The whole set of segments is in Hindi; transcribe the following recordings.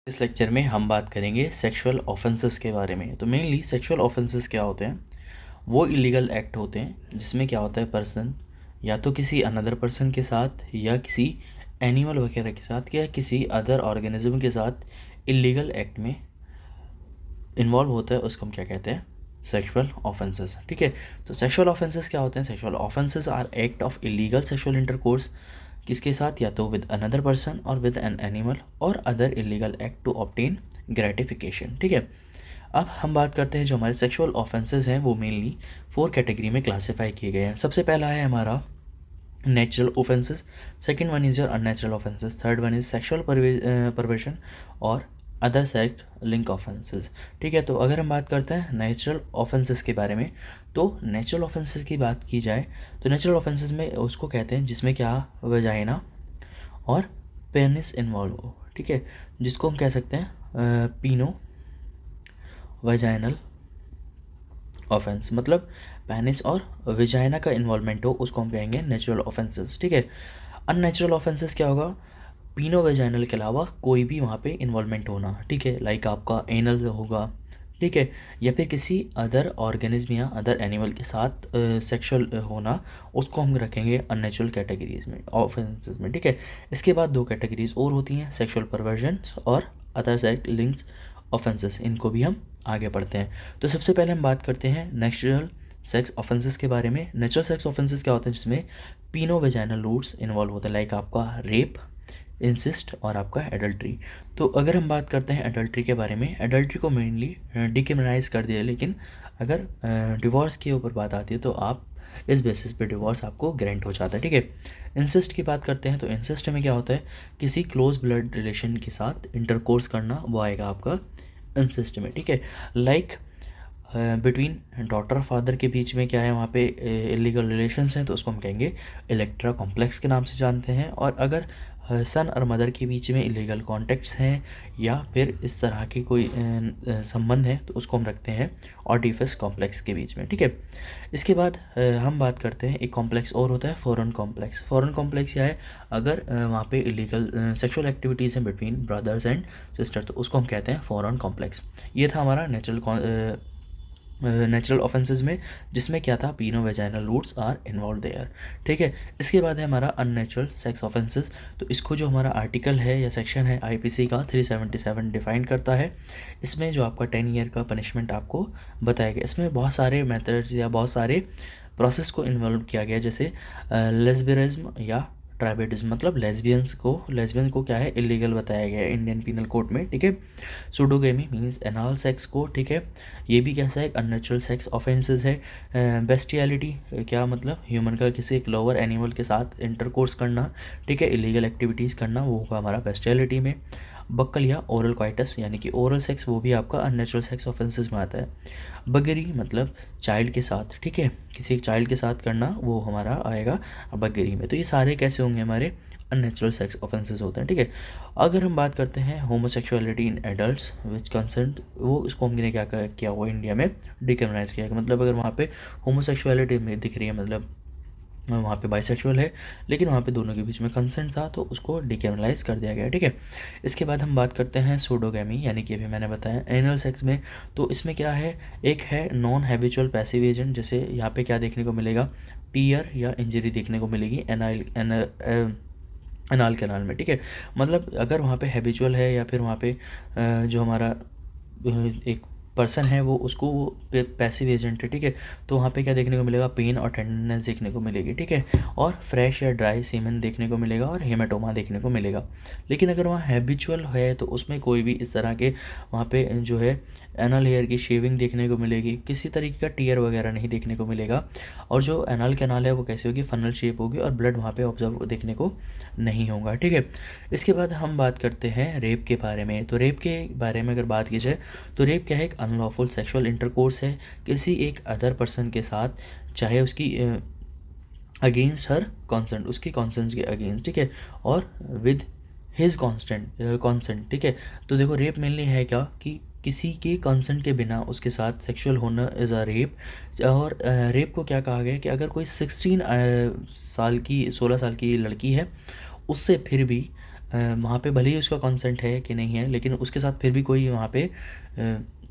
इस लेक्चर में हम बात करेंगे सेक्सुअल ऑफेंसेस के बारे में। तो मेनली सेक्सुअल ऑफेंसेस क्या होते हैं? वो इलीगल एक्ट होते हैं जिसमें क्या होता है, पर्सन या तो किसी अनदर पर्सन के साथ या किसी एनिमल वगैरह के साथ या किसी अदर ऑर्गेनिज्म के साथ इलीगल एक्ट में इन्वॉल्व होता है, उसको हम क्या कहते हैं? Sexual offences. ठीक है। तो सेक्सुअल ऑफेंसेस क्या होते हैं? Sexual offences are act of illegal sexual intercourse, किसके साथ? या तो with another person or with an animal or other illegal act to obtain gratification. ठीक है। अब हम बात करते हैं जो हमारे सेक्सुअल ऑफेंसेस हैं वो मेनली 4 कैटेगरी में क्लासीफाई किए गए हैं। सबसे पहला है हमारा natural offences, second one is your unnatural offences, third one is sexual perversion और अदर सेक्स लिंक ऑफेंसेस। ठीक है। तो अगर हम बात करते हैं नेचुरल ऑफेंसेस के बारे में, तो नेचुरल ऑफेंसेस की बात की जाए तो नेचुरल ऑफेंसेस में उसको कहते हैं जिसमें क्या वजाइना और पेनिस इन्वॉल्व हो। ठीक है। जिसको हम कह सकते हैं पीनो वजाइनल ऑफेंस, मतलब पेनिस और विजाइना का इन्वॉल्वमेंट हो, उसको हम कहेंगे नेचुरल ऑफेंसेस। ठीक है। अननेचुरल ऑफेंसेस क्या होगा? पीनो वेजाइनल के अलावा कोई भी वहाँ पे इन्वॉल्वमेंट होना। ठीक है। लाइक आपका एनल होगा, ठीक है, या फिर किसी अदर ऑर्गेनिज्म या अदर एनिमल के साथ सेक्सुअल होना, उसको हम रखेंगे अननेचुरल कैटेगरीज में, ऑफेंसेस में। ठीक है। इसके बाद 2 कैटेगरीज और होती हैं, सेक्सुअल परवर्जन और अदर सेक्स लिंक्स ऑफेंसेस। इनको भी हम आगे पढ़ते हैं। तो सबसे पहले हम बात करते हैं नेचुरल सेक्स ऑफेंसेस के बारे में। नेचुरल सेक्स ऑफेंसेस क्या होते हैं? जिसमें पीनो वेजाइनल रूट्स इन्वॉल्व होते हैं, लाइक आपका रेप, इंसिस्ट और आपका एडल्ट्री। तो अगर हम बात करते हैं एडल्ट्री के बारे में, एडल्ट्री को मेनली डिक्रिमिनलाइज कर दिया, लेकिन अगर डिवोर्स के ऊपर बात आती है तो आप इस बेसिस पे डिवोर्स आपको ग्रांट हो जाता है। ठीक है। इंसिस्ट की बात करते हैं तो इंसिस्ट में क्या होता है? किसी क्लोज ब्लड रिलेशन के साथ इंटरकोर्स करना, वो आएगा आपका इंसिस्ट में। ठीक है। लाइक बिटवीन डॉटर फादर के बीच में क्या है, वहाँ पे इलीगल रिलेशंस हैं, तो उसको हम कहेंगे इलेक्ट्रा कॉम्प्लेक्स के नाम से जानते हैं। और अगर सन और मदर के बीच में इलीगल कॉन्टेक्ट्स हैं या फिर इस तरह की कोई संबंध है, तो उसको हम रखते हैं ऑडिफस कॉम्प्लेक्स के बीच में। ठीक है। इसके बाद हम बात करते हैं एक कॉम्प्लेक्स और होता है फॉरेन कॉम्प्लेक्स। फॉरेन कॉम्प्लेक्स क्या है? अगर वहाँ पे इलीगल सेक्सुअल एक्टिविटीज़ हैं बिटवीन ब्रदर्स एंड सिस्टर, तो उसको हम कहते हैं फॉरेन कॉम्प्लेक्स। ये था हमारा नेचुरल ऑफेंसेस में, जिसमें क्या था? Penovaginal routes are involve there. ठीक है। इसके बाद है हमारा अननेचुरल सेक्स ऑफेंसेस। तो इसको जो हमारा आर्टिकल है या सेक्शन है आईपीसी का 377 डिफाइन करता है। इसमें जो आपका 10 ईयर का पनिशमेंट आपको बताया गया। इसमें बहुत सारे मेथड्स या बहुत सारे प्रोसेस को इन्वॉल्व किया गया, जैसे लेस्बियनिज्म या ट्राइबेटिज्म, मतलब लेस्बियन को क्या है? इलीगल बताया गया है इंडियन पीनल कोड में। ठीक है। सुडोगेमी मीन्स एनाल सेक्स को, ठीक है, ये भी कैसा है? एक अननेचुरल सेक्स ऑफेंसेस है। बेस्टियलिटी क्या मतलब? ह्यूमन का किसी एक लोअर एनिमल के साथ इंटरकोर्स करना, ठीक है, इलीगल एक्टिविटीज़ करना, वो होगा हमारा बेस्टियलिटी में। बक्कल या ओरल क्वाइटस यानी कि ओरल सेक्स, वो भी आपका अननेचुरल सेक्स ऑफेंसेस में आता है। बगरी मतलब चाइल्ड के साथ, ठीक है, किसी एक चाइल्ड के साथ करना, वो हमारा आएगा बगरी में। तो ये सारे कैसे होंगे? हमारे अननेचुरल सेक्स ऑफेंसेस होते हैं। ठीक है। अगर हम बात करते हैं homosexuality in adults which consent, वो इसको हमने क्या किया हुआ इंडिया में? डिक्रिमिनलाइज किया। मतलब अगर वहाँ पे होमोसेक्सुअलिटी में दिख रही है, मतलब वहाँ पे बाइसेक्सुअल है, लेकिन वहाँ पे दोनों के बीच में कंसेंट था, तो उसको डिक्रिमिनलाइज कर दिया गया। ठीक है। इसके बाद हम बात करते हैं सूडोगैमी, यानी कि अभी मैंने बताया एनल सेक्स में। तो इसमें क्या है? एक है नॉन हैबिचुअल पैसिव एजेंट, जैसे यहाँ पे क्या देखने को मिलेगा? टीयर या इंजरी देखने को मिलेगी एनाल कैनाल में। ठीक है। मतलब अगर वहाँ पे हैबिचुअल है या फिर वहाँ पे जो हमारा एक पर्सन है वो, उसको वो पैसिव एजेंट है, ठीक है, तो वहाँ पे क्या देखने को मिलेगा? पेन और टेंडरनेस देखने को मिलेगी। ठीक है। और फ्रेश या ड्राई सीमेन देखने को मिलेगा और हेमाटोमा देखने को मिलेगा। लेकिन अगर वहाँ हैबिचुअल है तो उसमें कोई भी इस तरह के वहाँ पे जो है एनल हेयर की शेविंग देखने को मिलेगी, किसी तरीके का टीयर वगैरह नहीं देखने को मिलेगा। और जो एनल कैनाल है वो कैसी होगी? फनल शेप होगी और ब्लड वहाँ पे ऑब्जर्व देखने को नहीं होगा। ठीक है। इसके बाद हम बात करते हैं रेप के बारे में। तो रेप के बारे में अगर बात की जाए तो रेप क्या है? एक अनलॉफुल सेक्सुअल इंटरकोर्स है किसी एक अदर पर्सन के साथ, चाहे उसकी अगेंस्ट हर कॉन्सेंट, उसकी कॉन्सेंट के अगेंस्ट, ठीक है, और विद हिज कॉन्सेंट। ठीक है। तो देखो रेप मेनली है क्या कि किसी के कंसेंट के बिना उसके साथ सेक्सुअल होना इज़ अ रेप। और रेप को क्या कहा गया है कि अगर कोई 16 साल की 16 साल की लड़की है, उससे फिर भी वहाँ पे भले ही उसका कंसेंट है कि नहीं है, लेकिन उसके साथ फिर भी कोई वहाँ पे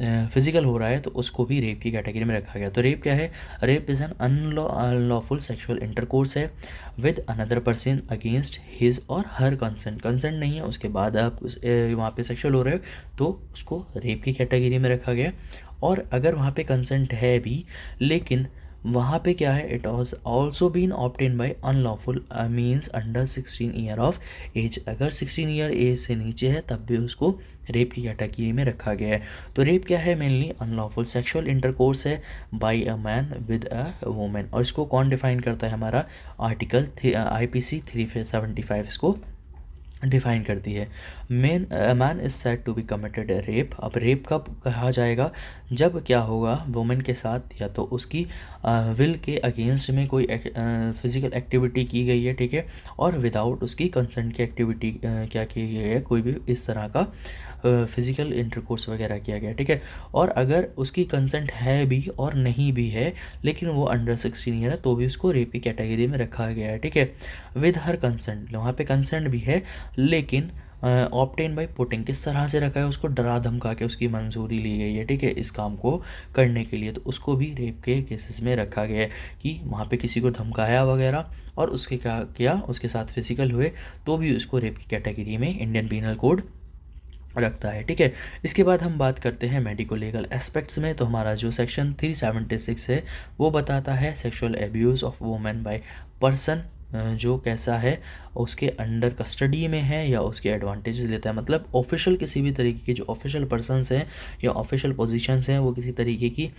फिजिकल हो रहा है, तो उसको भी रेप की कैटेगरी में रखा गया। तो रेप क्या है? Rape is an unlawful sexual intercourse है with another person against his और हर कंसेंट। कंसेंट नहीं है, उसके बाद आप वहाँ पे सेक्सुअल हो रहे हो, तो उसको रेप की कैटेगरी में रखा गया। और अगर वहाँ पे कंसेंट है भी, लेकिन वहाँ पे क्या है, it was also been obtain by unlawful means under 16 year of age. अगर 16 ईयर एज से नीचे है तब भी उसको रेप की कैटेगरी में रखा गया है। तो रेप क्या है? मेनली अनलॉफुल सेक्सुअल इंटरकोर्स है by a man with a woman. और इसको कौन डिफाइन करता है? हमारा आर्टिकल IPC 375 इसको डिफाइन करती है। Man is said to be committed rape. अब रेप कब कहा जाएगा? जब क्या होगा, वुमेन के साथ या तो उसकी विल के अगेंस्ट में कोई फिज़िकल एक्टिविटी की गई है, ठीक है, और विदाउट उसकी कंसेंट की एक्टिविटी क्या की गई है, कोई भी इस तरह का फिज़िकल इंटरकोर्स वगैरह किया गया, ठीक है। और अगर उसकी कंसेंट है भी और नहीं भी है, लेकिन वो अंडर 16 ईयर है, तो भी उसको रेप की कैटेगरी में रखा गया है, ठीक है। विद हर कंसेंट, वहाँ पे कंसेंट भी है, लेकिन ऑप्टेन बाई पुटिंग, किस तरह से रखा है? उसको डरा धमका के उसकी मंजूरी ली गई है, ठीक है, इस काम को करने के लिए। तो उसको भी रेप के केसेस में रखा गया है कि वहाँ पे किसी को धमकाया वगैरह और उसके क्या किया, उसके साथ फिजिकल हुए, तो भी उसको रेप की कैटेगरी में इंडियन पीनल कोड रखता है, ठीक है। इसके बाद हम बात करते हैं मेडिको लीगल एस्पेक्ट्स में। तो हमारा जो सेक्शन 376 है वो बताता है sexual abuse of women by person जो कैसा है, उसके अंडर कस्टडी में है या उसके एडवांटेजेस लेता है। मतलब ऑफिशियल किसी भी तरीके के जो ऑफिशियल पर्सनस हैं या ऑफिशियल पोजीशंस हैं, वो किसी तरीके की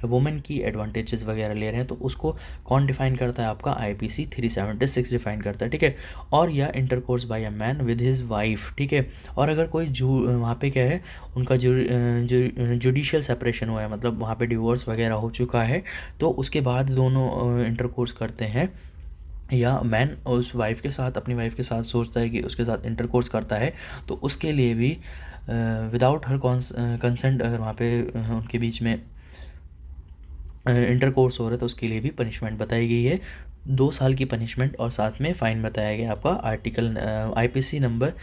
वुमेन की एडवांटेजेस वगैरह ले रहे हैं, तो उसको कौन डिफाइन करता है? आपका IPC 376 डिफाइन करता है, ठीक है। और या intercourse by a man with his wife, ठीक है। और अगर कोई वहाँ पे क्या है, उनका जुडिशियल सेपरेशन हुआ है, मतलब वहाँ पे डिवोर्स वगैरह हो चुका है, तो उसके बाद दोनों इंटरकोर्स करते हैं, या मैन उस वाइफ के साथ, अपनी वाइफ के साथ सोचता है कि उसके साथ इंटरकोर्स करता है, तो उसके लिए भी विदाउट हर कंसेंट अगर वहाँ पे उनके बीच में इंटरकोर्स हो रहा है, तो उसके लिए भी पनिशमेंट बताई गई है, 2 साल की पनिशमेंट और साथ में फ़ाइन बताया गया आपका आर्टिकल IPC नंबर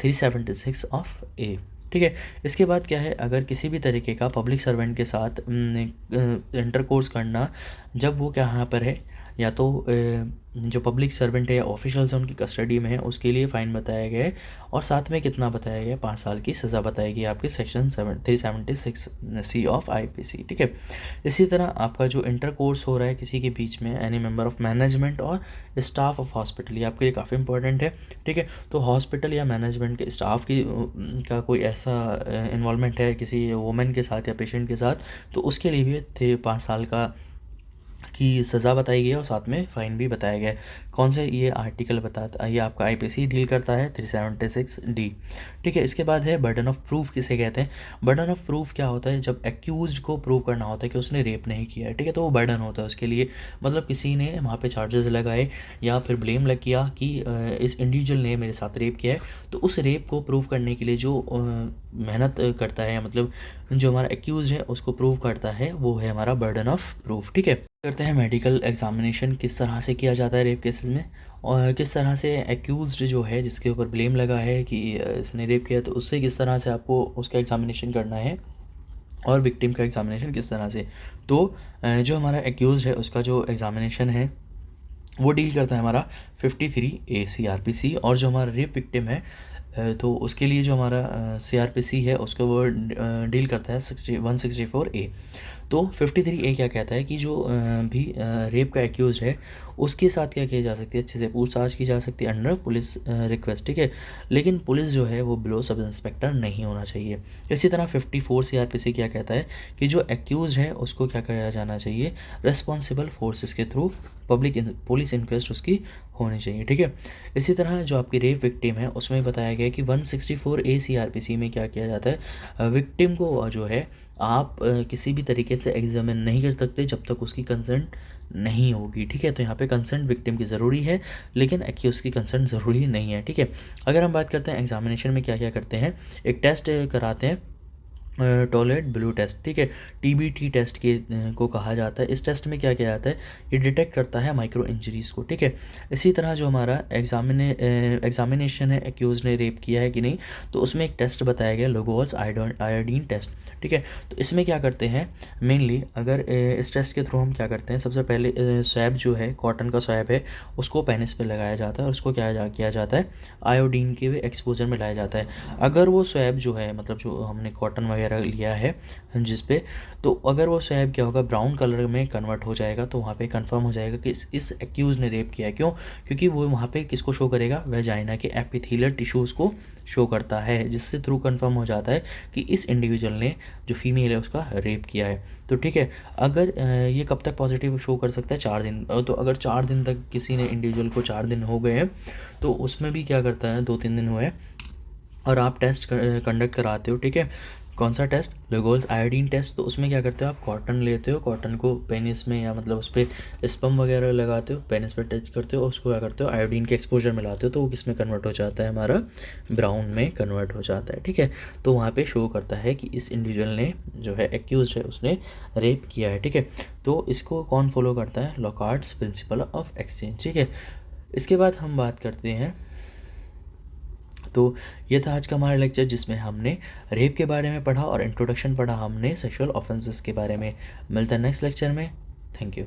376 ऑफ ए, ठीक है। इसके बाद क्या है, अगर किसी भी तरीके का पब्लिक सर्वेंट के साथ इंटरकोर्स करना, जब वो क्या यहाँ पर है, या तो जो पब्लिक सर्वेंट है या ऑफिशियल्स हैं उनकी कस्टडी में है, उसके लिए फ़ाइन बताया गया है, और साथ में कितना बताया गया है? 5 साल की सज़ा बताई गई आपके सेक्शन 376C ऑफ IPC, ठीक है। इसी तरह आपका जो इंटरकोर्स हो रहा है किसी के बीच में, एनी मेंबर ऑफ मैनेजमेंट और स्टाफ ऑफ हॉस्पिटल, ये आपके लिए काफ़ी इंपॉर्टेंट है, ठीक है। तो हॉस्पिटल या मैनेजमेंट के स्टाफ की का कोई ऐसा इन्वॉल्वमेंट है किसी वुमेन के साथ या पेशेंट के साथ, तो उसके लिए भी 5 साल का की सज़ा बताई गई है और साथ में फ़ाइन भी बताया गया है। कौन से ये आर्टिकल बताता, ये आपका IPC डील करता है 376D, ठीक है। इसके बाद है बर्डन ऑफ प्रूफ किसे कहते हैं? बर्डन ऑफ प्रूफ क्या होता है? जब एक्यूज्ड को प्रूव करना होता है कि उसने रेप नहीं किया है, ठीक है, तो वो बर्डन होता है उसके लिए। मतलब किसी ने वहाँ पे चार्जेस लगाए या फिर ब्लेम लग किया कि इस इंडिविजुअल ने मेरे साथ रेप किया है, तो उस रेप को प्रूव करने के लिए जो मेहनत करता है, मतलब जो हमारा एक्यूज है उसको प्रूव करता है, वो है हमारा बर्डन ऑफ प्रूफ, ठीक है। करते हैं मेडिकल एग्जामिनेशन किस तरह से किया जाता है रेप केसेस में, और किस तरह से एक्यूज्ड जो है जिसके ऊपर ब्लेम लगा है कि इसने रेप किया, तो उससे किस तरह से आपको उसका एग्जामिनेशन करना है, और विक्टिम का एग्जामिनेशन किस तरह से। तो जो हमारा एक्यूज्ड है उसका जो एग्जामिनेशन है वो डील करता है हमारा 53A CRPC, और जो हमारा रेप विक्टिम है तो उसके लिए जो हमारा CRPC है उसका वो डील करता है 164A। तो 53A क्या कहता है कि जो भी रेप का एक्यूज है उसके साथ क्या किया जा सकती है, अच्छे से पूछताछ की जा सकती है अंडर पुलिस रिक्वेस्ट, ठीक है। लेकिन पुलिस जो है वो बिलो सब इंस्पेक्टर नहीं होना चाहिए। इसी तरह 54 CRPC क्या कहता है कि जो एक्यूज है उसको क्या किया जाना चाहिए, रिस्पॉन्सिबल फोर्सेस के थ्रू पुलिस इंक्वेस्ट उसकी होनी चाहिए, ठीक है। इसी तरह जो आपकी रेप विक्टिम है उसमें बताया गया कि 164A CRPC में क्या किया जाता है, विक्टिम को जो है आप किसी भी तरीके से एग्जामिन नहीं कर सकते जब तक उसकी कंसेंट नहीं होगी, ठीक है। तो यहाँ पे कंसेंट विक्टिम की ज़रूरी है, लेकिन एक्यूज की कंसेंट ज़रूरी नहीं है, ठीक है। अगर हम बात करते हैं एग्जामिनेशन में क्या क्या करते हैं, एक टेस्ट कराते हैं टॉयलेट ब्लू टेस्ट, ठीक है, टीबीटी टेस्ट के को कहा जाता है। इस टेस्ट में क्या किया जाता है, ये डिटेक्ट करता है माइक्रो इंजरीज़ को, ठीक है। इसी तरह जो हमारा एग्जामिनेशन है, एक्यूज ने रेप किया है कि नहीं, तो उसमें एक टेस्ट बताया गया, लोगोल्स आयोडीन टेस्ट, ठीक है। तो इसमें क्या करते हैं मेनली, अगर इस टेस्ट के थ्रू हम क्या करते हैं, सबसे पहले स्वैब जो है, कॉटन का स्वैब है, उसको पेनिस पे लगाया जाता है और उसको किया जाता है, आयोडीन के एक्सपोजर में लाया जाता है। अगर वो स्वैब जो है, मतलब जो हमने कॉटन वगैरह लिया है जिस पे, तो अगर वो स्वैब क्या होगा, ब्राउन कलर में कन्वर्ट हो जाएगा, तो वहाँ पे कंफर्म हो जाएगा कि इस एक्यूज़ ने रेप किया है। क्यों? क्योंकि वो वहाँ पे किसको शो करेगा, वेजाइना के एपिथेलियल टिश्यूज़ को शो करता है, जिससे थ्रू कंफर्म हो जाता है कि इस इंडिविजुअल ने, जो फीमेल है, उसका रेप किया है। तो ठीक है, अगर ये कब तक पॉजिटिव शो कर सकता है, 4 दिन। तो अगर 4 दिन तक किसी ने, इंडिविजुअल को 4 दिन हो गए हैं, तो उसमें भी क्या करता है, 2-3 दिन हुए और आप टेस्ट कंडक्ट कराते हो, ठीक है। कौन सा टेस्ट, लोगोल्स आयोडीन टेस्ट। तो उसमें क्या करते हो, आप कॉटन लेते हो, कॉटन को पेनिस में, या मतलब उस पर स्पम वगैरह लगाते हो, पेनिस पर टच करते हो, उसको क्या करते हो, आयोडीन के एक्सपोजर में लाते हो, तो वो किस में कन्वर्ट हो जाता है, हमारा ब्राउन में कन्वर्ट हो जाता है, ठीक है। तो वहाँ पे शो करता है कि इस इंडिविजुअल ने, जो है एक्यूज है, उसने रेप किया है, ठीक है। तो इसको कौन फॉलो करता है, लॉकार्ट्स प्रिंसिपल ऑफ एक्सचेंज, ठीक है। इसके बाद हम बात करते हैं, तो ये था आज का हमारा लेक्चर, जिसमें हमने रेप के बारे में पढ़ा और इंट्रोडक्शन पढ़ा हमने सेक्सुअल ऑफेंसेस के बारे में। मिलता है नेक्स्ट लेक्चर में। Thank you.